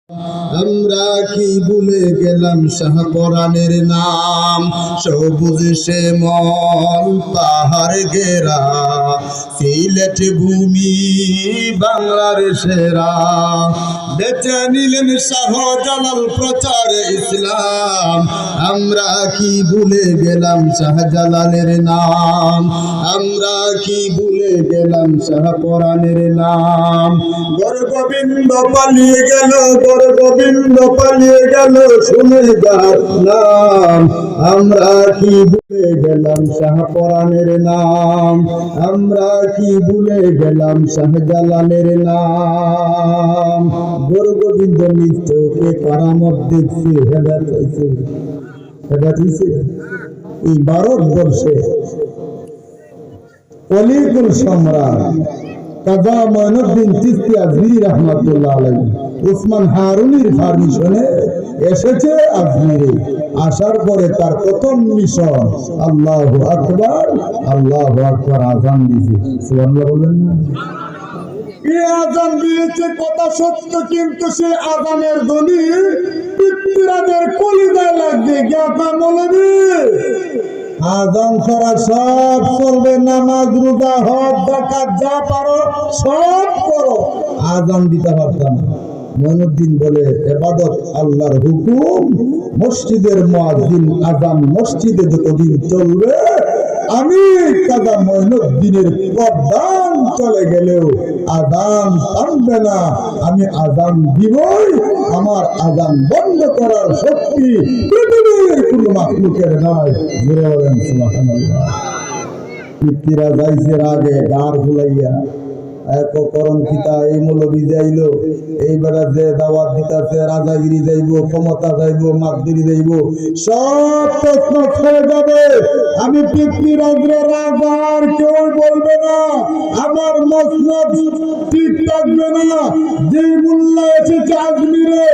আমরা কি ভুলে গেলাম শাহপরানের নাম। সবুজ শ্যামল পাহাড় ঘেরা সিলেট ভূমি বাংলার সেরা। বেঁচে নিলেন শাহজালাল প্রচারে ইসলাম। আমরা কি ভুলে গেলাম শাহজালালের নাম। আমরা কি ভুলে গেলাম শাহপরানের নাম। গোবিন্দ পালিয়ে গেল, গোবিন্দ পালিয়ে গেল শুনে যার নাম। আমরা কি ভুলে গেলাম শাহপরানের নাম। আমরা কি ভুলে গেলাম শাহজালালের নাম। গোবিন্দ নিজ চোখে কারামত দেখছে, হেদায়েত চাইছে, হেদায়েত হইছে। এই ভারতবর্ষে অলিকুল সম্রাট কাজা মঈনুদ্দিন চিশতি আজমিরি রাহমাতুল্লাহ আলাইহি ওসমান হারুনির পারমিশনে এসেছে আজমিরে। আসার পরে তার প্রথম মিশন আল্লাহু আকবার, আল্লাহু আকবার আযান দিয়েছে। সুবহানাল্লাহ বলেন না? এই আযান দিয়েছে কথা সত্য, কিন্তু সে আযানের ধ্বনি পিতৃরাজের কলিজায় লাগবে। জ্ঞাতা মৌলবী আযান ছাড়া সব চলবে, নামাজ রোজা হজ যাকাত যা পারো সব করো, আযান দিতে পারতাম না। মঈনুদ্দিন বলে ইবাদত আল্লাহর হুকুম, মসজিদের মুয়াজ্জিন আযান মসজিদে যতদিন চলবে, আমি কাজা মঈনুদ্দিনের পর্দান চলে গেলেও আযান থামবে না। আমি আযান দিবই, আমার আযান বন্ধ করার শক্তি পৃথিবীর কোনো মাখলুকের নাই। বলেন সুবহানাল্লাহ। পিতৃরা যাইছে আগে গাড় ফুলাইয়া এক করম কিতা এই মৌলবী যাইলো, এইবার যে দাওয়াত দিতেছে রাজাগিরি যাইব, ক্ষমতা যাইব, মাতগিরি যাইব, সব প্রশ্ন ছেড়ে যাবে। আমি পিতৃরাজের রাজার কেউ বলবে না, আমার মসনদ ঠিক থাকবে না। যে মোল্লা এসেছে আজমিরে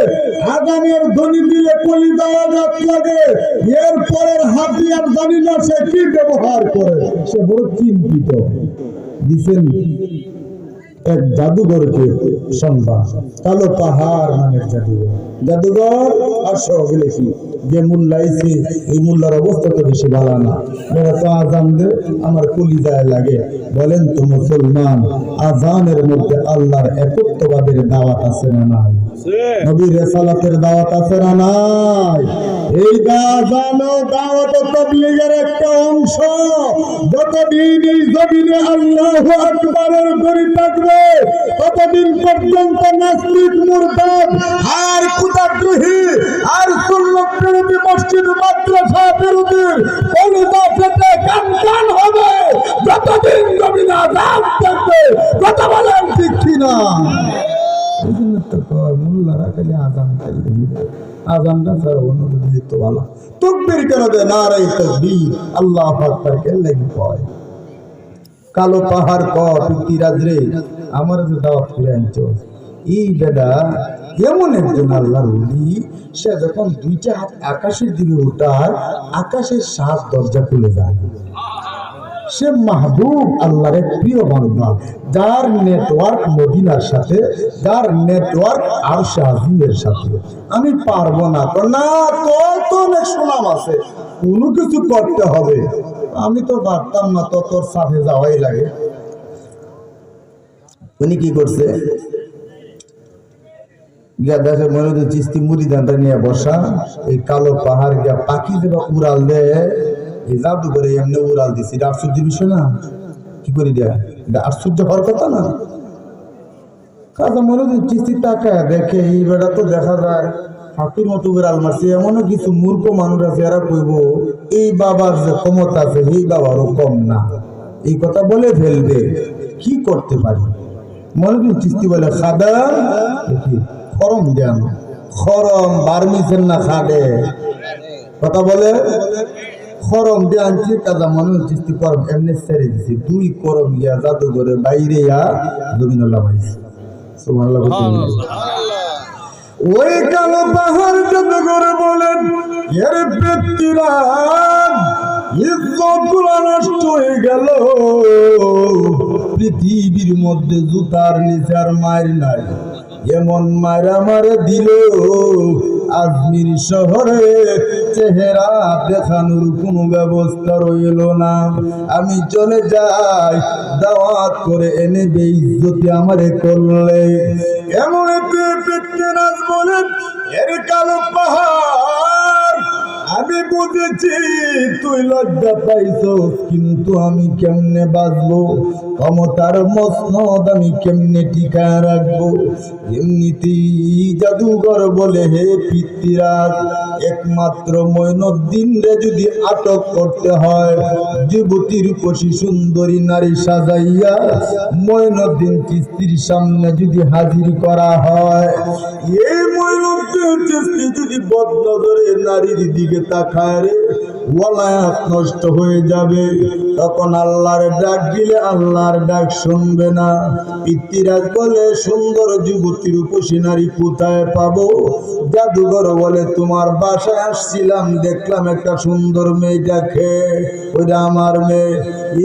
আযানের ধ্বনি দিলে কলিজায় আঘাত লাগে, এরপরের হাতিয়ার জানি না সে কি ব্যবহার করে, সে বড় চিন্তিত। দিচ্ছেন এক জাদুঘরকে সংবাদ, কালো পাহাড় নামের জাদুঘর। জাদুঘর আর সহগুলো কি যে মোল্লাইছে, এই মোল্লার অবস্থা তো বেশি ভালো না। ওরা তো আযান দে আমার কলিজায় লাগে। বলেন তো মুসলমান, আযানের মধ্যে আল্লাহর একত্ববাদের দাওয়াত আছে না নাই? নবীর রিসালাতের দাওয়াত আছে না নাই? এই আযান ও দাওয়াত তাবলীগের একটা অংশ। যতদিন এই জমিনে আল্লাহু আকবারের ধ্বনি থাকবে, ততদিন পর্যন্ত নাস্তিক, মুরতাদ আর কুতাদ্রোহী আর সুন্নাত বিরোধী মসজিদ মাদ্রাসা বিরোধী কলিজা ফেটে কান হবে। যতদিন জমিনে আযান থাকবে, কথা বলেন ঠিক কিনা? মোল্লারা খালি আযান চাইলে আযানটা ছাড়া অন্য তো ভালো। তাকবীর করে দে, নারায়ে তাকবীর, আল্লাহু আকবার কে লাগি কয়। কালো পাহাড় ক পিতৃরাজ রে, আমার যে দাওয়াত করে আনছো, এই বেটা এমন একজন আল্লাহর ওলি, সে যখন দুইটা হাত আকাশের দিকে উঠায়, আকাশের 7 দরজা খুলে যায়। সে মাহবুব আল্লাহর এক প্রিয় বান্দা, যার নেটওয়ার্ক মদিনার সাথে, যার নেটওয়ার্ক আরশে আজিমের সাথে। আমি পারবো না তো না, তো অনেক সুনাম আছে, কোনো কিছু করতে হবে। আমি তো পারতাম না, তো তোর সাথে যাওয়াই লাগে। উনি কি করছে, গিয়া দেখে মঈনুদ্দিন চিশতি মুরিদানটা নিয়ে বসা, এই কালো পাহাড় গিয়া পাখি দেবা উড়াল দে, এই জাদু করে এমনি উড়াল দিছি। এটা আশ্চর্য বিষয় না? কি করে দেয়া, এটা আশ্চর্য হওয়ার কথা না? কাজা মঈনুদ্দিন চিশতি তাকায় দেখে, এই বেটা তো দেখা যায় হাতির মতো উড়াল মারছে। এমনও কিছু মূর্খ মানুষ আছে, এরা কইব এই বাবার যে ক্ষমতা আছে এই বাবারও কম না, এই কথা বলে ফেলবে। কি করতে পারি? মঈনুদ্দিন চিশতি বলে, খাদা কি খরম দেন, খরম বার্মিছেন না খাডে, কথা বলে খরম দিয়ে আনছি। কাজা মঈনুদ্দিন চিশতি করম এমনি ছেড়ে দিছি, 2 করম গিয়া জাদুঘরে বাইরে জমিন লাগাইছে। সুবহানাল্লাহ। ওই কালো পাহাড় জাদুঘরে বলেন, এর ব্যক্তিরাজ ইজ্জতগুলো নষ্ট হয়ে গেল। পৃথিবীর মধ্যে জুতার নিচে আর মায়ের নাই, এমন মারা মারে দিল আজমির শহরে চেহারা দেখানোর কোনো ব্যবস্থা রইল না। আমি চলে যাই, দাওয়াত করে এনে বেইজ্জতি আমারে করলে। এমন নাজ বলেন এর কালো পাহাড়, আমি বুঝেছি তুই লজ্জা পাইছস, কিন্তু আমি কেমনে বাঁচবো? ক্ষমতার মসনদ আমি কেমনে টিকা রাখবো? এমনিতেই জাদুঘর বলে হে পিতৃরাজ, একমাত্র মঈনুদ্দিন রে যদি আটক করতে হয়, যুবতীর কোশি সুন্দরী নারী সাজাইয়া মঈনুদ্দিন চিশতির সামনে যদি হাজির করা হয়, এই মঈনুদ্দিন চিশতি যদি বদনজরে নারীর দিকে তাকায় রে, ওয়ালায়াত নষ্ট হয়ে যাবে। তখন আল্লাহর ডাক দিলে আল্লাহর ডাক শুনবে না। পিতৃরাজ বলে সুন্দর যুবতীর উপসী নারী কোথায় পাবো? জাদুঘর বলে তোমার বাসায় আসছিলাম, দেখলাম একটা সুন্দর মেয়েটাকে, ওইটা আমার মেয়ে।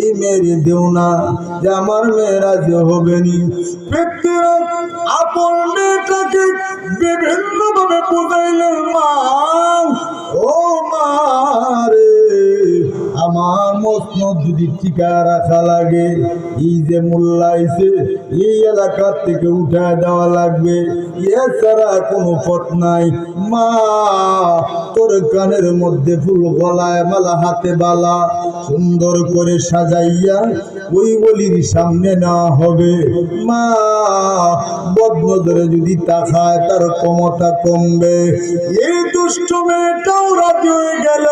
এই মেয়েরে দেও না, যে আমার মেয়ে রাজি হবে নি। পিতৃরাজ আপন মেয়েটাকে বিভিন্ন ভাবে বুঝাইলেন, মা ও মা রে, আমার মসনদ যদি টিকা রাখা লাগে, এই যে মোল্লা আইছে এই এলাকার থেকে উঠায় দেওয়া লাগবে, এছাড়া কোনো পথ নাই। মা তোর কানের মধ্যে ফুল, গলায় মালা, হাতে বালা সুন্দর করে সাজাইয়া ওই ওলির সামনে নেওয়া হবে। মা বদনজরে যদি তাকায় তার ক্ষমতা কমবে। এই দুষ্ট মেয়েটাও রাজি হয়ে গেল।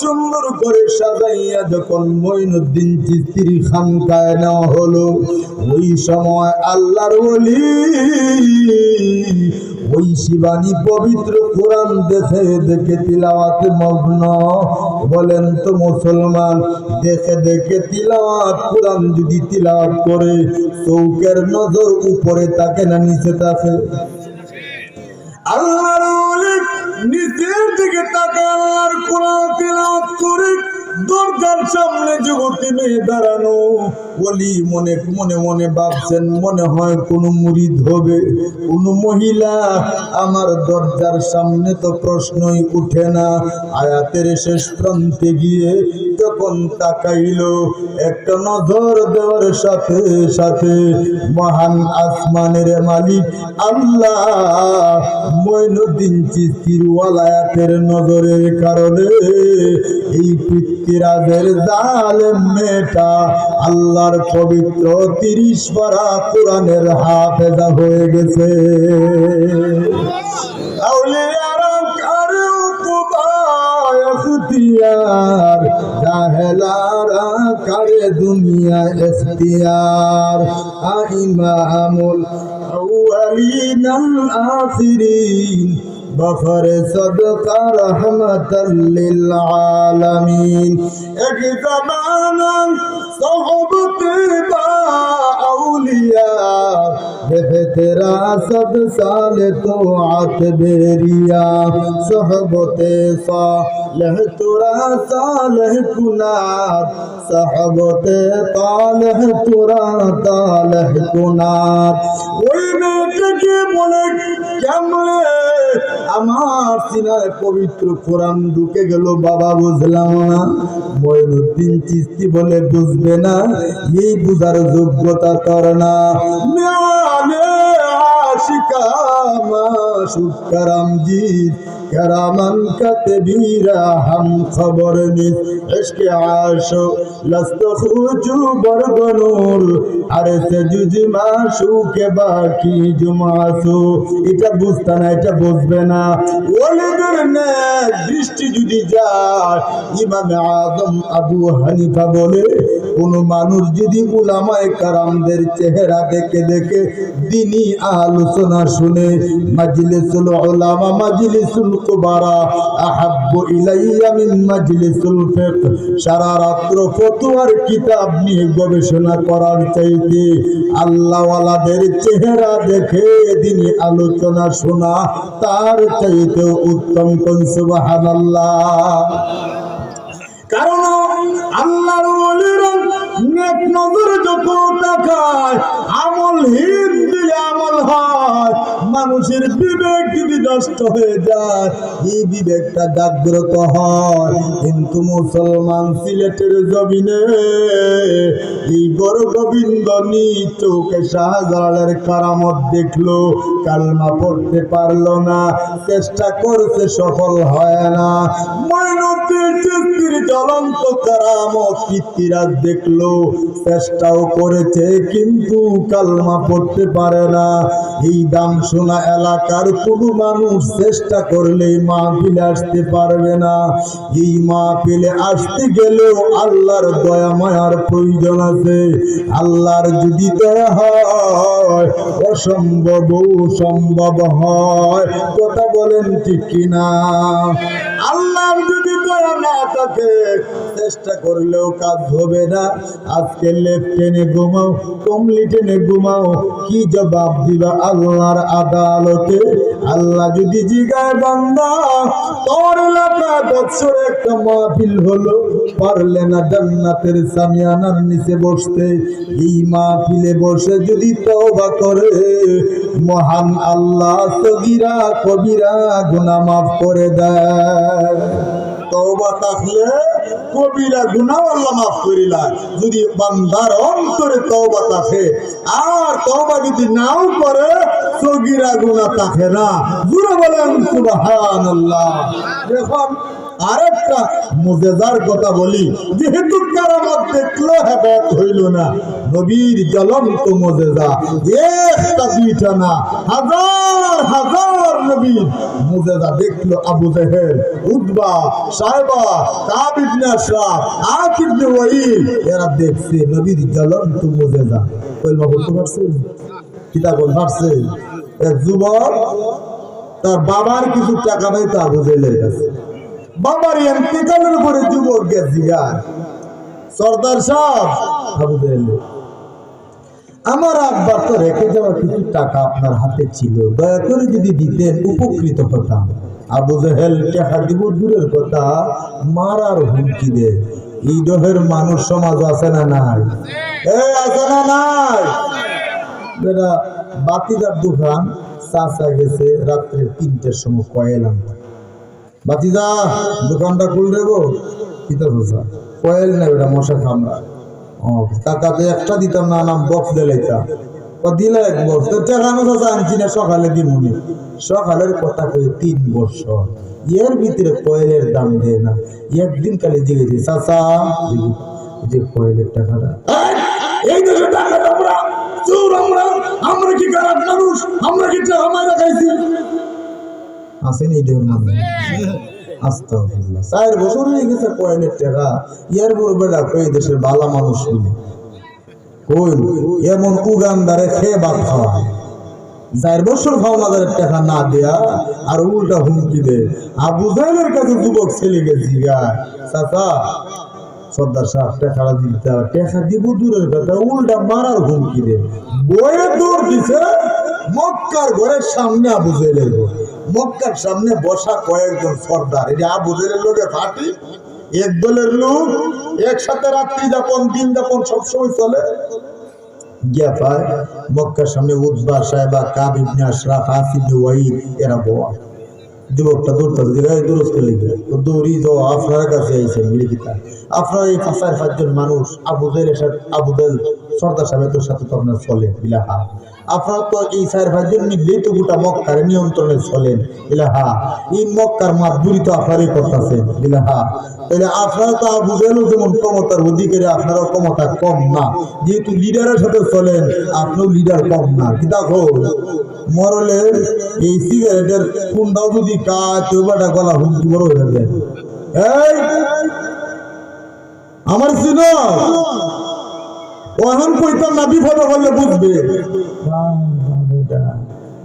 সুন্দর করে সাজাইয়া যখন মঈনুদ্দিন চিশতির খানকায় নেওয়া হলো, ওই সময় আল্লাহর ওলি ওই শিবানী পবিত্র কোরআন দেখে দেখে তিলাওয়াতে মগ্ন। বলেন তো মুসলমান, দেখে দেখে তিলাওয়াত কোরআন যদি তিলাওয়াত করে, চৌকের নজর উপরে থাকে না নিচে থাকে? আল্লাহর ওলি নিচের দিকে তাকায় আল্লাহর কোরআন তিলাওয়াত করে, দরজার সামনে যুবতী মেয়ে দাঁড়ানো। ওলি মনে মনে মনে ভাবছেন, মনে হয় কোনো মুরিদ হবে, কোনো মহিলা। আমার দরজার সামনে তো প্রশ্নই উঠে না। আয়াতের শেষ প্রান্তে গিয়ে যখন তাকাইল, একটা নজর দেওয়ার সাথে সাথে মহান আসমানের মালিক আল্লাহ মঈনুদ্দিন চিশতির ওয়ালায়াতের নজরের কারণে এই পিতৃরাজের জালেম মেয়েটা আল্লাহর পবিত্র 30 পারা কোরআনের হাফেজা হয়ে গেছে। আউলিয়ারা করে উপবায় ইখতিয়ার, জাহেলারা করে দুনিয়া ইখতিয়ার। ইমামুল আউয়ালিন আল আখিরিন বফর সদকা রহমতাল লিল আলামিন। এক জামানা সোহবতে বা আউলিয়া বেহতেরা সব সাল তো আতবেরিয়া। সোহবতে সালেহ তোরা সালেহ কুনাত, সোহবতে তালেহ তোরা তালেহ কুনাত। ওই মেয়েটাকে বলে কেমনে আমার সিনায় পবিত্র কোরআন ঢুকে গেল বাবা, বুঝলাম না। মঈনুদ্দিন চিশতি বলে বুঝবে না, এই বুঝার যোগ্যতা তোর না। আশিকা মাশুক করমজিদ کرامن کتبیرا ہم خبر نیست عشق عاشق لست خوچو برگنور عرص جج معشوق باقی جمعسو এটা বুঝতা না, এটা বুঝবে না। ওলিদের নেক দৃষ্টি যদি যায়, ইমাম আজম আবু হানিফা বলে, কোন মানুষ যদি উলামায়ে কারামদের চেহারা দেখে দেখে দ্বীনি আলোচনা শুনে, মাজলিসুল উলামা মাজলিসুল কুবারা আহাব্বু ইলাইয়া মিন মাজলিসুল ফিকহ, সারা রাত্র ফতোয়ার কিতাব নিয়ে গবেষণা করার চাইতে আল্লাহওয়ালাদের চেহারা দেখে দ্বীনি আলোচনা শোনা তার চাইতে উত্তম। কোন সুবহানাল্লাহ। কারণ আল্লাহর ওলিরা নেক নজর যখন তাকায়, আমলহীন দিলে আমল হয়, মানুষের বিবেক যদি নষ্ট হয়ে যায়, এই বিবেকটা জাগ্রত হয়। কিন্তু মুসলমান সিলেটের জমিনে এই বড় গোবিন্দ নিজ চোখে শাহজালালের কারামত দেখলো, কালমা পড়তে পারলো না, চেষ্টা করছে সফল হয় না। মঈনুদ্দিন চিশতির জ্বলন্ত কারামত কীর্তিরাজ দেখলো, চেষ্টাও করেছে কিন্তু কালমা পড়তে পারে না। এই দামসোনা এলাকার কোনো মানুষ চেষ্টা করলে মাহফিলে আসতে পারবে না। এই মাহফিলে আসতে গেলেও আল্লাহর দয়া মায়ার প্রয়োজন আছে। আল্লাহর যদি দয়া হয় অসম্ভব সম্ভব হয়। কথা বলেন ঠিক কিনা? আল্লাহর যদি দয়া না থাকে চেষ্টা করলেও কাজ হবে না। আজকে লেফট টেনে ঘুমাও, কমলি টেনে ঘুমাও, কি জবাব দিবা আল্লাহর আদালতে? আল্লাহ যদি জিগায় বান্দা তোর এলাকায় বছরে একটা মাহফিল হলো, পারলে না জান্নাতের সামিয়ানার নিচে বসতে, এই মাহফিলে বসে যদি তওবা করে মহান আল্লাহ সগীরা কবিরা গুনাহ মাফ করে দেয়। তওবা থাকলে কবিরা গুনাহ আল্লাহ মাফ করিলা। যদি বান্দার অন্তরে তওবা থাকে, আর তওবা যদি নাও করে সগীরা গুনাহ থাকে না। জোরে বলেন সুবহানাল্লাহ। দেখুন আরেকটা মুজেজার কথা বলি, যেহেতু কারামত দেখলো হেদায়েত হইল না, নবীর জ্বলন্ত মুজেজা একটা দুইটা না, হাজার হাজার নবীর মুজেজা দেখলো আবু জেহেল, উতবা, সাইবা, কাব ইবনে আশরাফ, আক ইবনে ওয়াইল, এরা দেখছে নবীর জ্বলন্ত মুজেজা। কলমা বলতে পারছে, কিতাব বলতে পারছে। এক যুবক তার বাবার কিছু টাকা নেই তো আবু জেহেলের কাছে, বাবার ইন্তেকালের পরে যুবক গেছি গায়, সর্দার সাহেব আবু জেহেল, আমার আব্বার তো রেখে যাওয়া কিছু টাকা আপনার হাতে ছিল, দয়া করে যদি দিতেন উপকৃত হতাম। আবু জেহেল টাকা দিব দূরের কথা, মারার হুমকি দেয়। এই দহের মানুষ সমাজ আছে না নাই? আছে না নাই? বেটা বাতিদার দোকান চাচা গেছে রাত্রে 3টার সময় কয়েল আনতে, বাতিদা দোকানটা খুল দেবো, কিতা চাচা কয়েল নেই বেটা মশা কামড়া। টাকাতে একটা দিতাম না, নাম বক্স দিলাইতাম, দিলে এক বক্স টাকা চাচা আনছি না, সকালে দিমুনি। সকালের কথা কয়ে 3 বছর এর ভিতরে কয়েলের দাম দেয় না। একদিন কালে জিগেছি চাচা যে কয়েলের টাকাটা, এই দেশে টাকা আমরা চোর, আমরা কি খারাপ মানুষ, আমরা কি টাকা মাইরা খাইছি? আসেনি দেওয়ার মানুষ আস্তাগফিরুল্লাহ। 4 বছর হয়ে গেছে কয়েলের টাকা, ইয়ার বেড়া কই দেশের ভালো মানুষ মিলে কই এমন উগান্ডারে খেয়ে ভাত খাওয়ায়। 4 বছর ফাওনাদারের টাকা না দেয়া আর উল্টা হুমকি দেয়। আবু জাহেলের কাছে যুবক ছেলে গেছি গায়, চাচা সর্দার সাহেব টাকা দিতে, টাকা দিব দূরের কথা উল্টা মারার হুমকি দেয়। বয়ে দৌড় দিছে মক্কার ঘরের সামনে আবু জেহেলের ঘর, মক্কার সামনে বসা কয়েকজন সর্দার, এটা আবু জেহেলের লোকে ফাটি, এক দলের লোক একসাথে রাত্রি যাপন দিন যাপন সবসময় চলে। গিয়া পায় মক্কার সামনে উতবা, সাইবা, কাব ইবনে আশরাফ, আক ইবনে ওয়াইল, এরা বয়া। যুবকটা দৌড়তে দূরস্থ লেগে দৌড়ি তো আপনার কাছে আইসে লিখিতা, আপনার এই 5-5 মানুষ আবু জেহেলের সাথে, আবু জেহেল সর্দার সাহেবের সাথে তো আপনার চলে ইলাহা, আপনারা তো এই 4-5 জন মিললেই তো গোটা মক্কার নিয়ন্ত্রণে চলেন ইলাহা, এই মক্কার মাতবুরি তো আপনারই করতেছেন ইলাহা। তাহলে আপনারা তো আবু জেহেল যেমন ক্ষমতার অধিকারী, আপনারাও ক্ষমতা কম না, যেহেতু লিডারের সাথে চলেন আপনিও লিডার কম না। কি দেখো মরলের এই সিগারেটের কুন্ডাও যদি কাজ ওইবাটা গলা হুমকি বড় হয়ে যায়। এই আমার ছিল ওখান কইতাম না, বিপদ হলে বুঝবে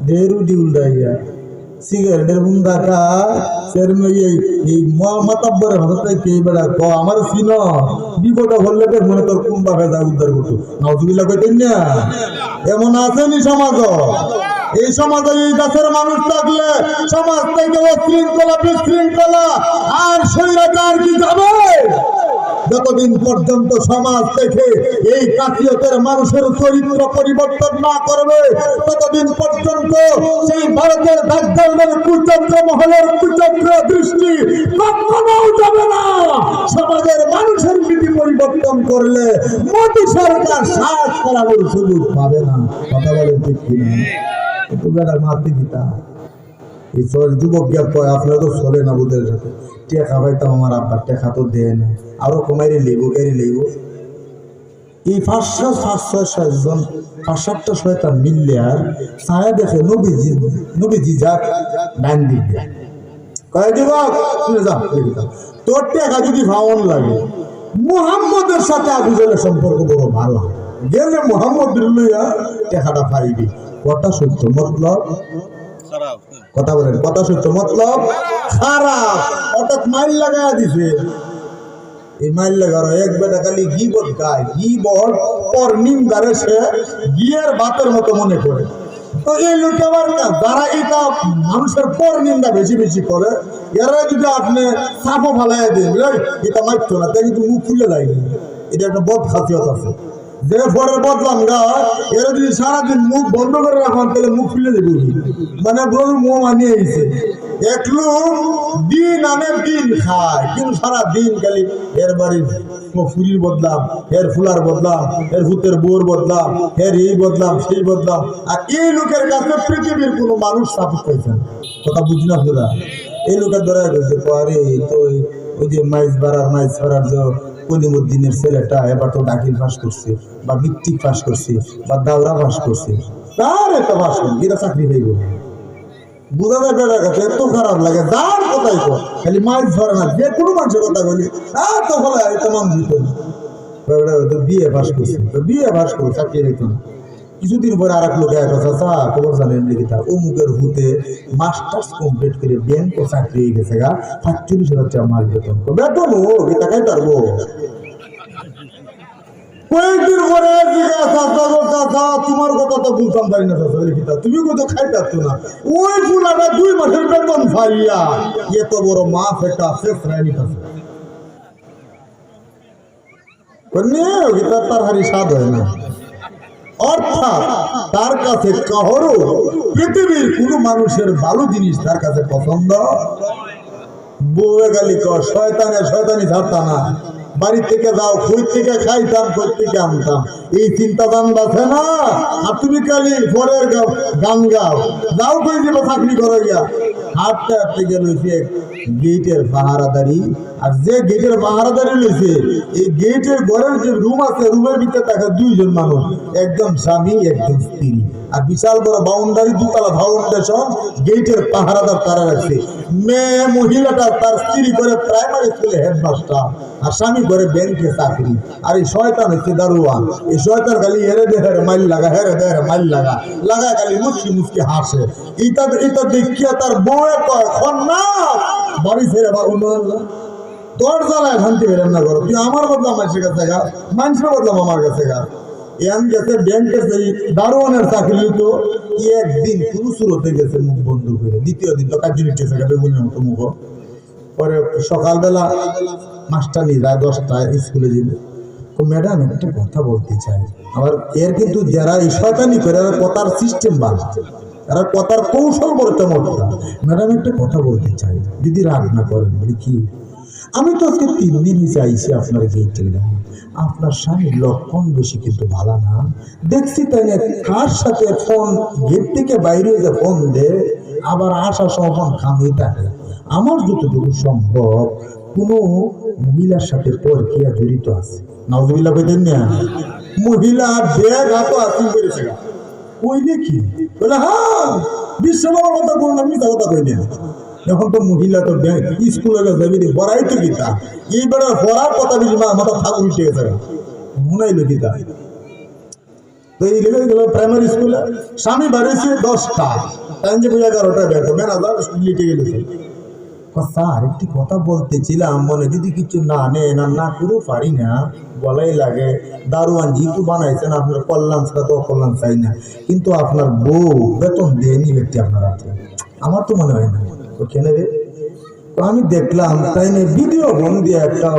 দেরুডি উল্টাইয়া সিগারেটের বুন্দা খা এই মাতাব্বরের হাতে কে বেড়া ক আমার ছিল বিপদ হলে মনে তোর কুম্বা ভেজা উদ্ধার করতো নাউজুবিল্লাহ কইতেন না। এমন আসেনি সমাজ, এই সমাজে এই দেশের মানুষ থাকলে সমাজ থেকে শৃঙ্খলা বিশৃঙ্খলা আর স্বৈরাচার কি যাবে? যতদিন পর্যন্ত সমাজ থেকে এই কাফিয়তের মানুষের চরিত্র পরিবর্তন না করবে, ততদিন পর্যন্ত সেই ভারতের দাজ্জালের কুচক্র মহলের কুচক্র দৃষ্টি কখনো যাবে না। সমাজের মানুষের নীতি পরিবর্তন করলে মোদী সরকার সাজ করানোর সুযোগ পাবে না। কথা বলেন ঠিক কিনা? একটু বেড়া মারতে গীতা এই যুবক গিয়া কয় আপনারা তো চলে না বুধের সাথে টেকা পাইতাম, আমার আব্বার টেকা তো দেয় না, আরো কমাইরে লইব গাড়ি লইব। এই 500-600 5-7টা শয়তান মিললে আর ছায়া দেখে নবীজি যাক ডান দিক দেয়, কয় যুবক শুনে যা, তোর টেকা যদি ভাওন লাগে মুহাম্মদের সাথে আবু জাহেলের সম্পর্ক বড় ভালো, গেলে মুহাম্মদ লইয়া টেকাটা পাইবি। কথা সত্য মতলব কথা বলেন, কথা সত্য মতলব খারাপ। অর্থাৎ মাইল লাগায় দিছে। এই মাইল লাগার এক বেটা খালি গিবত গায়, গিবত পর নিন্দারে সে গিয়ের ভাতের মতো মনে করে। তো এই লোক আবার যারা এটা মানুষের পর নিন্দা বেশি বেশি করে, এরা যদি আপনি সাপও ফালাই দেন এটা মারতো না, তাই কিন্তু মুখ খুলে যায়নি। এটা একটা বদ খাসিয়ত আছে, যে পরে বদলাম গা এরা যদি সারাদিন মুখ বন্ধ করে রাখেন তাহলে মুখ খুলে দেবে। মানে বড় মোহ মানিয়ে গেছে, এক লোক দিন আনে দিন খায়, কিন্তু সারা দিন খালি এর বাড়ির ফুলির বদলাম, এর ফুলার বদলাম, এর ভূতের বোর বদলাম, এর এই বদলাম সেই বদলাম। আর এই লোকের কাছে পৃথিবীর কোনো মানুষ সাপোর্ট পাইছেন। কথা বুঝি না আপনারা? এই লোকের ধরা গেছে পরে তো ওই যে মাইজ ভাড়ার যে কলিমুদ্দিনের ছেলেটা এবার তো দাখিল পাস করছে বা ভিত্তিক পাস করছে বা দাওরা পাস করছে, তার একটা পাস করছে, এটা চাকরি পাইব। বুঝা যায় বেড়ার কাছে এত খারাপ লাগে, যার কথাই কর খালি মাইজ ধরে না, যে কোনো মানুষের কথা বলি আর তো বলে তেমন দিত বিয়ে পাস করছে, বিয়ে পাস করছে চাকরি পাইত না। কিছুদিন পরে আর এক লোক চা খবর জানেন লিখিতা অমুকের ভূতে মাস্টার্স কমপ্লিট করে ব্যাংক ও চাকরি হয়ে গেছে গা ৪৫,০০০ টাকা মাস বেতন। বেতন হোক এটা খাই পারবো। কয়েকদিন পরে তোমার কথা তো বুঝতাম পারি না লিখিতা, তুমি কত খাই পারতো না, ওই ফুলাটা 2 মাসের বেতন ফাইয়া এত বড় মাছ একটা শেষ রায়নি কাছে তার হারি স্বাদ হয় না। অর্থাৎ তার কাছে কাহরও পৃথিবীর কোন মানুষের ভালো জিনিস তার কাছে পছন্দ। বউয়ে গালি কর শয়তানি ঝাড়তা না, বাড়ি থেকে যাও, কই থেকে খাইতাম, কই থেকে আনতাম, এই চিন্তা দান আছে না। আর তুমি খালি পরের গান গাও, যাও কই দিব চাকরি করো গিয়া। হাঁটতে হাঁটতে গেল গেটের পাহারাদারি, আর যে গেটের পাহারাদারি লইছে এই গেটের ঘরের যে রুম আছে রুমের ভিতরে থাকে 2 জন মানুষ, একজন স্বামী একজন স্ত্রী, আর বিশাল বড় বাউন্ডারি 2 তলা ফাউন্ডেশন গেটের পাহারাদার তারা রাখছে। মেয়ে মহিলাটা তার স্ত্রী করে প্রাইমারি স্কুলে হেডমাস্টার, আর স্বামী করে ব্যাংকে চাকরি, আর এই শয়তান হচ্ছে দারোয়ান। এই শয়তান খালি হেরে দেহের মাইল লাগা, হেরে দেহের মাইল লাগা খালি মুচকি হাসে। এটা দেখিয়া তার বউয়ে কয় না বাড়ি ছেড়ে বা তোর জ্বালায় শান্তি বেরেন না করো, তুই আমার বদলাম মানুষের কাছে গা, মানুষের বদলাম আমার কাছে গা। এন গেছে ব্যাংকে দারোয়ানের চাকরি তো একদিন কোনো সুরতে গেছে মুখ বন্ধ করে, দ্বিতীয় দিন তো কাজে নিচ্ছে বেগুনের মতো মুখ। পরে সকালবেলা মাস্টার নিয়ে যায় 10টায় স্কুলে যাবে, তো ম্যাডাম একটা কথা বলতে চাই। আবার এর কিন্তু যারা এই শয়তানি করে এরা কথার সিস্টেম বানাচ্ছে, এরা কথার কৌশল করতে মতো। ম্যাডাম একটা কথা বলতে চাই, যদি রাগ না করেন। বলি কি? আমি তো আজকে 3 দিন চাইছি আপনার গেটে, আপনার স্বামীর লক্ষণ বেশি কিন্তু ভালো না দেখছি, তাই না? কার সাথে ফোন গেট থেকে বাইরে যে ফোন দে, আবার আসার সময় ফোন খামই থাকে। আমার যতটুকু সম্ভব কোনো মহিলার সাথে পরকীয়া জড়িত আছে। নাউজুবিল্লাহ কইতেন না? মহিলা ব্যাগ হাতে আসিল করেছে, কইলে কি বলে হ্যাঁ বিশ্ববাবার কথা বললাম, মিথ্যা কথা কইলে। এখন তো মহিলা তো স্কুলে যাবি পড়াই তো গীতা, এইবার পড়ার কথা বেশি মাথা থাক উল্টে গেছে, মনাইলো গীতা। তো এই লেগে গেল প্রাইমারি স্কুলে, স্বামী বাড়িয়েছে 10টা, টাইম যে 11টা বেরো ম্যানেজার লিটে গেছে। স্যার একটি কথা বলতেছিলাম, মনে যদি কিছু না নেন আর না করেও পারি না, বলাই লাগে। দারোয়ান যেহেতু বানাইছেন আপনার কল্যাণ ছাড়া তো অকল্যাণ চাই না, কিন্তু আপনার বউ বেতন দেয়নি ব্যক্তি আপনার হাতে, আমার তো মনে হয় না। তো কেন রে? তো আমি দেখলাম তাই না ভিডিও বন দিয়ে একটা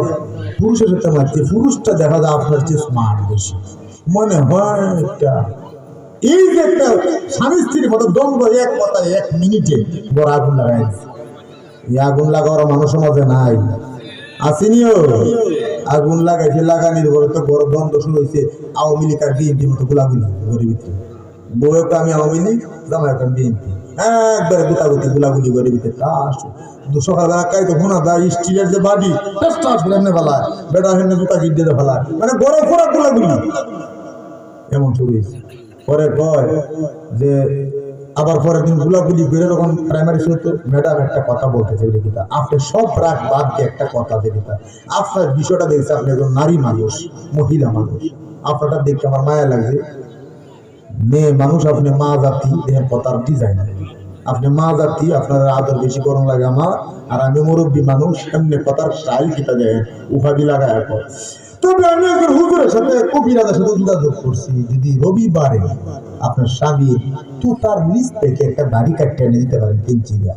পুরুষের সাথে মারছে, পুরুষটা দেখা যায় আপনার চেয়ে স্মার্ট বেশি, মনে হয় একটা এই যে একটা স্বামী স্ত্রীর মতো দ্বন্দ্ব, এক কথায় 1 মিনিটে বড় আগুন লাগাই দিচ্ছে। এই আগুন লাগাবার মানুষ সমাজে নাই, আসেনিও। আগুন লাগাইছে, লাগানির পরে তো বড় দ্বন্দ্ব শুরু হয়েছে। আওয়ামী লীগ আর বিএনপির মতো গোলাগুলি ঘরের ভিতরে, বউকে আমি আওয়ামী লীগ, জামাইকে আমি বিএনপি, একবারে গোটাগুটি গোলাগুলি ঘরের ভিতরে। তা আসো সকালবেলা কাই তো ঘোনা দেয়, স্টিলের যে বাড়ি এমনি ফেলায়, বেটা এমনি জুতা গিট দিয়ে ফেলায়, মানে বড় ফোড়া গোলাগুলি এমন শুরু হয়েছে। পরে কয় যে আবার পরের দিন গুলাগুলি করে যখন প্রাইমারি স্কুলে, তো ম্যাডাম একটা কথা বলতেছে, দেখিতা আপনি সব রাগ বাদ দিয়ে একটা কথা দেখিতা, আপনার বিষয়টা দেখছে, আপনি একজন নারী মানুষ, মহিলা মানুষ, আপনারটা দেখতে আমার মায়া লাগছে। মেয়ে মানুষ, আপনি মা জাতি, দেখেন কথার ডিজাইন, আপনি মা জাতি, আপনার আদর বেশি গরম লাগে আমার, আর আমি মুরব্বী মানুষ, এমনি কথার স্টাইল কিতা যায় উপাধি লাগায় এখন। তবে আমি একজন হুজুরের সাথে, কবিরাজের সাথে যোগাযোগ করছি, যদি রবিবারে আপনার স্বামীর তুতার নিচ থেকে একটা দাড়ি কাটতে এনে দিতে পারেন 3 চিরিয়া,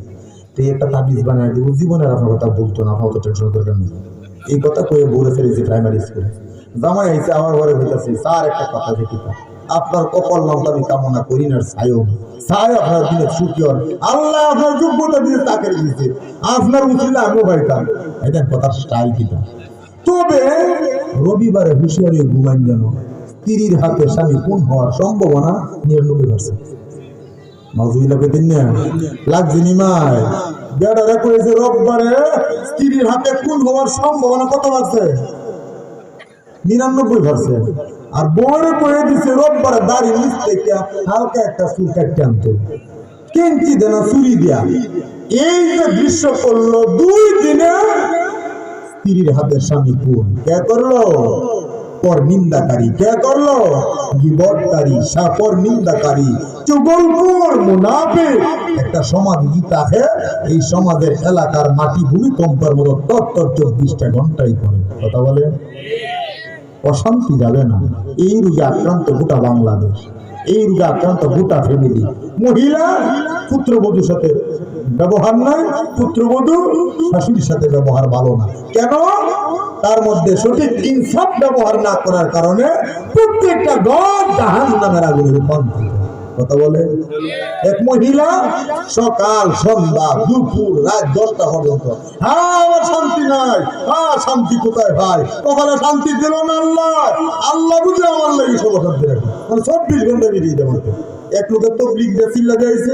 তো একটা তাবিজ বানায় দেবো, জীবনের আপনার কথা বলতো না, আপনার টেনশন করবেন না। এই কথা কয়ে বলে ফেলেছি প্রাইমারি স্কুলে। জামাই আইসে আমার ঘরে হইতেছে, স্যার একটা কথা দেখি, আপনার কপাল নামটা আমি কামনা করি না, ছায়ও ছায় আপনার দিনে সুখিয়র, আল্লাহ আপনার যোগ্যতা দিয়ে তাকে দিয়েছে, আপনার উচিত আমিও পাইতাম। এটা কথার স্টাইল কিনা। তবে রবিবারে হুঁশিয়ারি ঘুমান যেন স্ত্রীর হাতে স্বামী খুন হওয়ার সম্ভাবনা 99%। নজুবিল্লাহ পেতেন না লাগছে নিমায় বেড়ারা করেছে, রোববারে স্ত্রীর হাতে খুন হওয়ার সম্ভাবনা কত আছে? 99%। আর বউরে করে দিচ্ছে রোববারে দাড়ি নিচ থেকে হালকা একটা চুল কাটতে আনতো, কেঞ্চি দেনা চুরি দিয়া। এই যে দৃশ্য করলো 2 দিনে, স্ত্রীর হাতের স্বামী খুন কে করলো? পর নিন্দাকারী। কে করলো? গীবতকারী, পর নিন্দাকারী, চুগলখোর, মুনাফিক। একটা সমাজ গীতাকে এই সমাজের এলাকার মাটি ভূমিকম্পের মতো তত্তর 24টা ঘন্টাই করে। কথা বলে অশান্তি যাবে না। এই রোগে আক্রান্ত গোটা বাংলাদেশ, এই রোগে আক্রান্ত গোটা ফ্যামিলি। মহিলা পুত্রবধূর সাথে ব্যবহার নাই, পুত্রবধূ শাশুড়ির সাথে ব্যবহার ভালো না। কেন? তার মধ্যে সঠিক ইনসাফ ব্যবহার না করার কারণে প্রত্যেকটা ঘর জাহান্নামের আগুনে রূপান্তরিত। কথা বলে এক মহিলা সকাল সন্ধ্যা দুপুর রাত 10টা পর্যন্ত, আমার শান্তি নাই, শান্তি কোথায় ভাই? ওখানে শান্তি দিল না আল্লাহ, আল্লাহ বুঝে আমার লাগে সব শান্তি রাখে, মানে 24 ঘন্টা বেরিয়ে যাবে। এক লোকের তো ব্লিক দিয়ে চিল্লা দিয়েছে,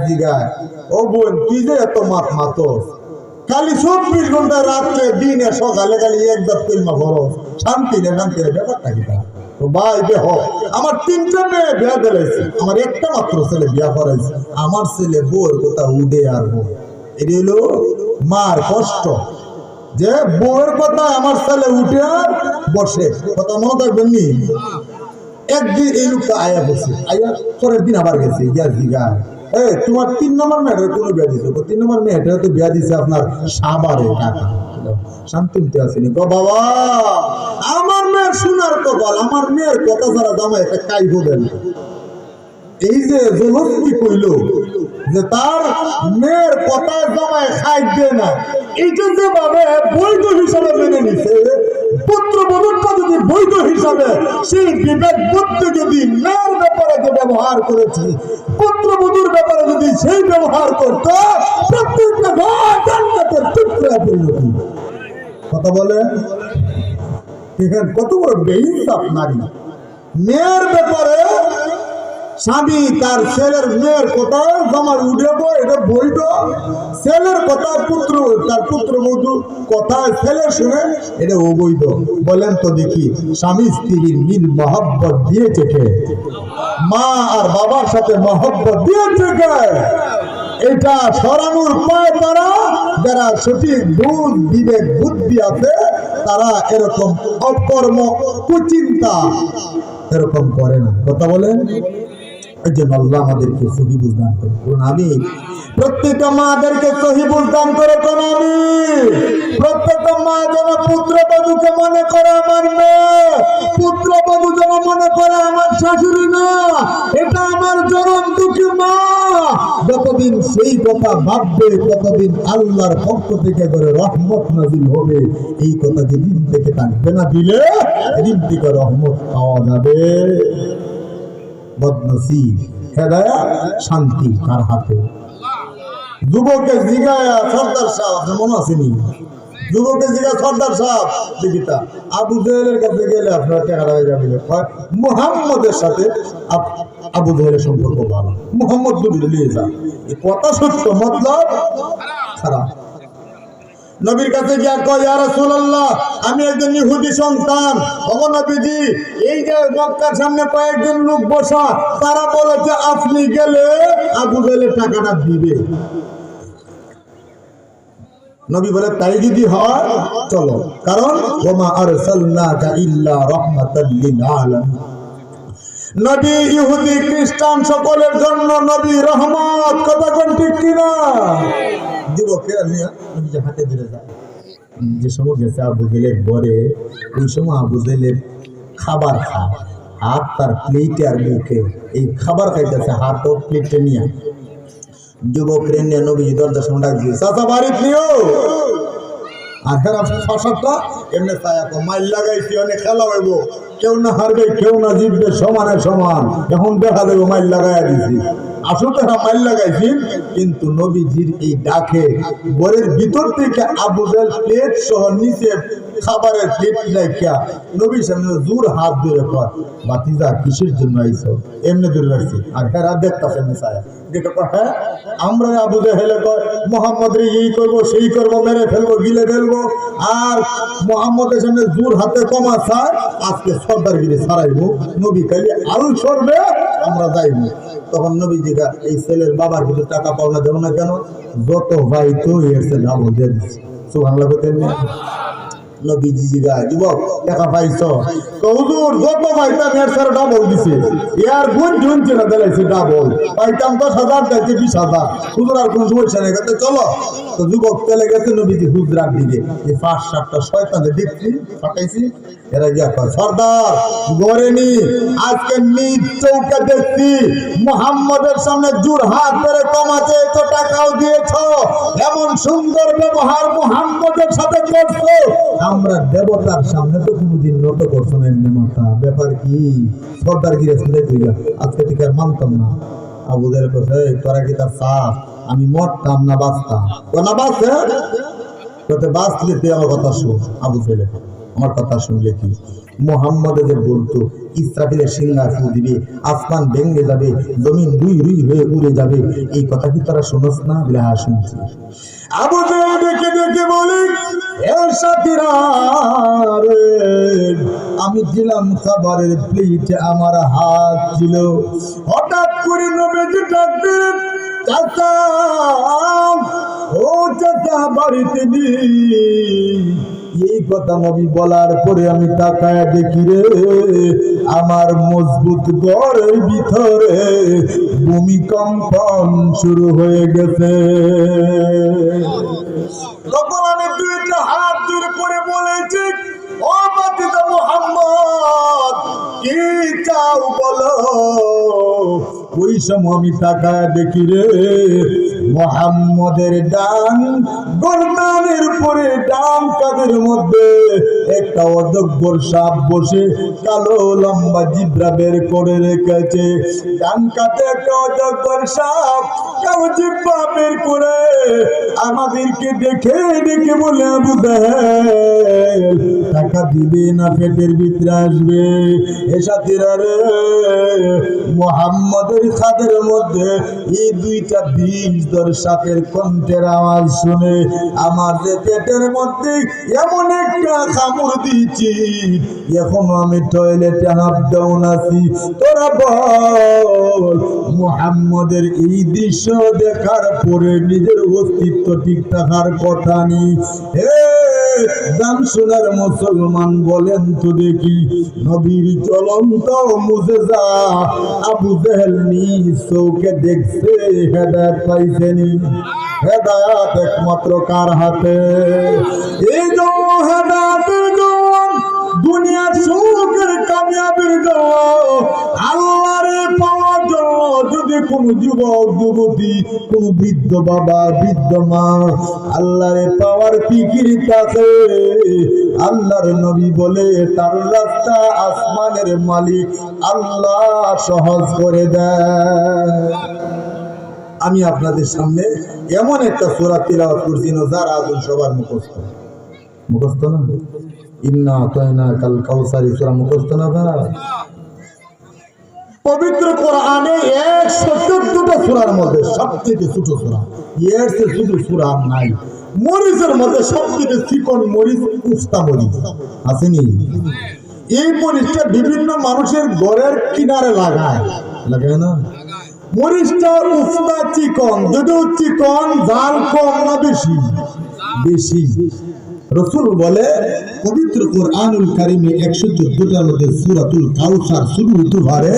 জিগায় ও বোন তুই যে এত মাতস, খালি 24 ঘন্টা রাত্রে দিনে সকালে খালি এক দাঁত কলমা ফরজ, শান্তি নেই, শান্তি নেই। ব্যাপারটা কি? ভাই বেহ, আমার 3টা মেয়ে বিয়া দিলাইছে, আমার একটা মাত্র ছেলে বিয়া করাইছে। আমার ছেলে বউর কথা উঠে আর বউ, এটা হলো মার কষ্ট, যে বউয়ের কথা আমার ছেলে উঠে আর বসে। কথা মনে থাকবেন নি? একদিন এই লোকটা আয়া বসে, আয়া পরের দিন আবার গেছে, গিয়া জিগা তোমার 3 নম্বর মেয়েটার কোনো বিয়া দিছে? 3 নম্বর মেয়েটা তো বিয়া দিছে আপনার সাবারে টাকা। শান্তিতে আসেনি গো বাবা, আমার মেয়ের সোনার কপাল, আমার মেয়ের কথা ছাড়া জামাই একটা কাই বলেন। এই যে জলস্তি কইল যে তার মেয়ের কথা জামাই খাই দেয় না, এইটা যে ভাবে বৈধ হিসাবে মেনে নিছে, পুত্রবধূটা যদি বৈধ হিসাবে সেই বিবেক বুদ্ধি যদি মেয়ের ব্যাপারে যে ব্যবহার করেছি, পুত্রবধূর ব্যাপারে যদি সেই ব্যবহার করত, প্রত্যেকটা ঘর জান্নাতের টুকরা পরিণতি। কথা বলে কত বড় বেইনসাফ নারী। মেয়ের ব্যাপারে স্বামী তার ছেলের মেয়ের কথা জামাই উঠেব, এটা বৈধ। ছেলের কথা তার পুত্রবধূ কথা ছেলে শুনে, এটা অবৈধ। বলেন তো দেখি, স্বামী স্ত্রীর মিল মহব্বত দিয়েছে কে? মা আর বাবার সাথে মহব্বত দিয়েছে কে? এটা সরানোর পায় তারা, যারা সঠিক বুদ্ধ বিবেক বুদ্ধি আছে, তারা এরকম অকর্ম কুচিন্তা এরকম করে না। কথা বলেন, এই জন্য আল্লাহ আমাদেরকে সহি বুঝদান করুন। আমি প্রত্যেকটা মাদেরকে সহিবুল দান করে কোন আমি প্রত্যেকটা মা যেন পুত্রবধূকে মনে করে আমার মেয়ে, পুত্রবধূ যেন মনে করে আমার শাশুড়ি না, এটা আমার জনম দুঃখী মা। যতদিন সেই কথা ভাববে ততদিন আল্লাহর পক্ষ থেকে করে রহমত নাজিল হবে। এই কথা যেদিন থেকে থাকবে না দিলে এদিন থেকে রহমত পাওয়া যাবে। বদনসিব হেদায়েত শান্তি কার হাতে? যুবককে জিগায়া সর্দার সাহেব মনে আসেনি, যুবককে জিগা সর্দার সাহেব দেখিতা আবু জেহেলের কাছে গেলে আপনার টাকা হয়ে যাবে। মুহাম্মদের সাথে আবু জেহেলের সম্পর্ক ভালো, মুহাম্মদ দুটি নিয়ে যান, এই কথা সত্য মতলব খারাপ। নবীর কাছে গিয়া কয় ইয়া রাসূলুল্লাহ আমি একজন ইহুদি সন্তান, ওগো নবীজি এই যে মক্কার সামনে কয়েকজন লোক বসা, তারা বলেছে আপনি গেলে আবু জেহেলের টাকাটা দিবে। নবী বলে তাই যদি হয় চলো, কারণ ওমা আরসালনাকা ইল্লা রাহমাতাল লিল আলামিন। নবী ইহুদি খ্রিস্টান সকলের জন্য নবী রহমত। কথা কোন ঠিক কিনা? যুবকে নিয়ে নবী যে হাতে ধরে যায়, যে সময় গেছে আবু জেহেলের বরে, ওই সময় আবু জেহেলের খাবার খায়, হাত তার প্লেটে আর মুখে এই খাবার খাইতেছে, হাত ও প্লেটে নিয়ে যুবক রে নিয়ে নবীজি দরজার সামনে ডাক দিয়ে চাচা বাড়ি প্রিয়। আর হেরা ফাঁসাটা এমনি ছায়াকে মাইল লাগাইছি, অনেক খেলা হইব, কেউ না হারবে কেউ না জিতবে, সমানে সমান। এখন দেখা দেবো মাইল লাগাইয়া দিছি, আসলে তারা মাইল লাগাইছি। কিন্তু নবীজির এই ডাকে বরের ভিতর থেকে আবু জেহেল প্লেট সহ নিচে খাবারের প্লেট রাখিয়া নবীর সামনে জোর হাত ধরে কয় বাতিজা কিসের জন্য আইছো? এমনি ধরে রাখছি। আর হেরা দেখতেছে ছায়া দেখে কয় হ্যাঁ আমরা আবু জেহেলে কয় মোহাম্মদ রে এই করবো সেই করবো, মেরে ফেলবো গিলে ফেলবো, আর মোহাম্মদের সামনে জোর হাতে কমা চায়, আজকে সর্দারগিরি ছাড়াইবো, নবী খালি আরো সরবে আমরা যাইবো। তখন নবীজিকা এই ছেলের বাবার কিছু টাকা পাওনা দেবো না কেন? যত ভাই তো এসে ডাবল দিয়ে দিচ্ছে। সুবহানাল্লাহ বলতেন না? নবীজি জিগা যুবক টাকা পাইছ? হুজুর যত পাইতাম এর স্যার ডাবল দিছে, এর গুণ ঝুনছে না দিলাইছে ডাবল, পাইতাম 10,000 দিতে 20,000। হুজুর আর কোন সমস্যা নেই, কত চলো। তো যুবক চলে গেছে নবীজি হুজরার দিকে, এই 5-7টা শয়তানদের দেখছি ফাটাইছি, এরা গিয়া কয় সর্দার গরেনি আজকে নিজ চৌকে দেখছি মুহাম্মদের সামনে জোর হাত ধরে কমাতে তো টাকাও দিয়েছ, এমন সুন্দর ব্যবহার মুহাম্মদের সাথে করছো, আমরা দেবতার সামনে তো কোনোদিন নত করছো না। এমনি মাথা ব্যাপার কি? সর্দার গিরেছে তুই আজকে থেকে আর মানতাম না। আবু জেহেল কইছে তোরা কি তার সাফ? আমি মরতাম না বাঁচতাম? না বাঁচে কত বাঁচলে তুই আমার কথা শুন। আবু জেহেল আমার কথা শুনলে কি মুহাম্মদে যে বলতো ইসরাফিলের সিংহার ফু দিবে, আসমান ভেঙে যাবে, জমিন দুই রুই হয়ে উড়ে যাবে, এই কথা কি তারা শুনস না? বলে হ্যাঁ শুনছি। আবু জেহেল দেখে দেখে বলি এর সাথীরা রে আমি দিলাম খাবারের প্লেটে আমার হাত ছিল, হঠাৎ করে নবীজি ডাক দিলেন চাচা, ও চাচা বাড়িতে দি। এই কথা নবী বলার পরে আমি তাকায় দেখি রে আমার মজবুত ঘরের ভিতরে ভূমিকম্পন শুরু হয়ে গেছে। তখন আমি দুইটা হাত জোড় করে বলেছি ও বাতিজা মুহাম্মদ কি চাও বলো। ওই সময় আমি তাকায় দেখি রে মুহাম্মদের ডান গর্দানের উপরে ডান কাঁধের মধ্যে একটা অজগর সাপ বসে কালো লম্বা জিব্রা বের করে রেখেছে। ডান কাঁধে একটা অজগর সাপ কালো জিব্রা বের করে আমাদেরকে দেখে দেখে বলে আবু জেহেল টাকা দিবে না পেটের ভিতরে আসবে। এ সাথীরা রে মুহাম্মদের খাদের মধ্যে এই দুইটা বিষধর সাপের কণ্ঠের আওয়াজ শুনে আমার যে পেটের মধ্যে এমন একটা কামড় দিয়েছি এখনো আমি টয়লেটে হাফ ডাউন আছি। তোরা বল মুহাম্মদের এই দৃশ্য দেখার পরে নিজের অস্তিত্ব ঠিক থাকার কথা নেই। হে গান শোনার মুসলমান বলেন তো দেখি, নবীর জ্বলন্ত মুজিজা আবু জেহেল নিজ চোখে দেখছে, হেদায়েত পাইছেনি? হেদায়েত একমাত্র কার হাতে? এই জন্য হেদায়েতের জন্য, দুনিয়ার সুখের কামিয়াবির জন্য, আল্লাহরে পাওয়ার জন্য যদি কোন যুবক যুবতী, কোন বৃদ্ধ বাবা বৃদ্ধ মা আল্লাহরে পাওয়ার ফিকির থাকে, আল্লাহর নবী বলে তার রাস্তা আসমানের মালিক আল্লাহ সহজ করে দেয়। আমি আপনাদের সামনে এমন একটা সূরা তিলাওয়াত করছি না যার আগুন সবার মুখস্থ। মুখস্থ না? ইন্না আতাইনা কাল কাউসারি সূরা মুখস্থ না ভাই? পবিত্র কোরআনে 114টা সূরার মধ্যে সবচেয়ে ছোট সূরা, এর চেয়ে ছোট সূরা নাই। মরিচের মধ্যে সবচেয়ে চিকন মরিচ উস্তা মরিচ আসেনি? এই মরিচটা বিভিন্ন মানুষের ঘরের কিনারে লাগায় না? মরিচটা উস্তা চিকন, যদিও চিকন, ঝাল কম না বেশি? বেশি। রাসূল বলে পবিত্র কোরআনুল কারীমে 114টার মধ্যে সূরাতুল কাউসার শুরু হতে পারে।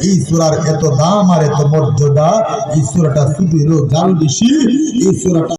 এই সূরার এত দাম আর এত মর্যাদা, এই সূরাটা শুধু জাল বেশি, এই সূরাটা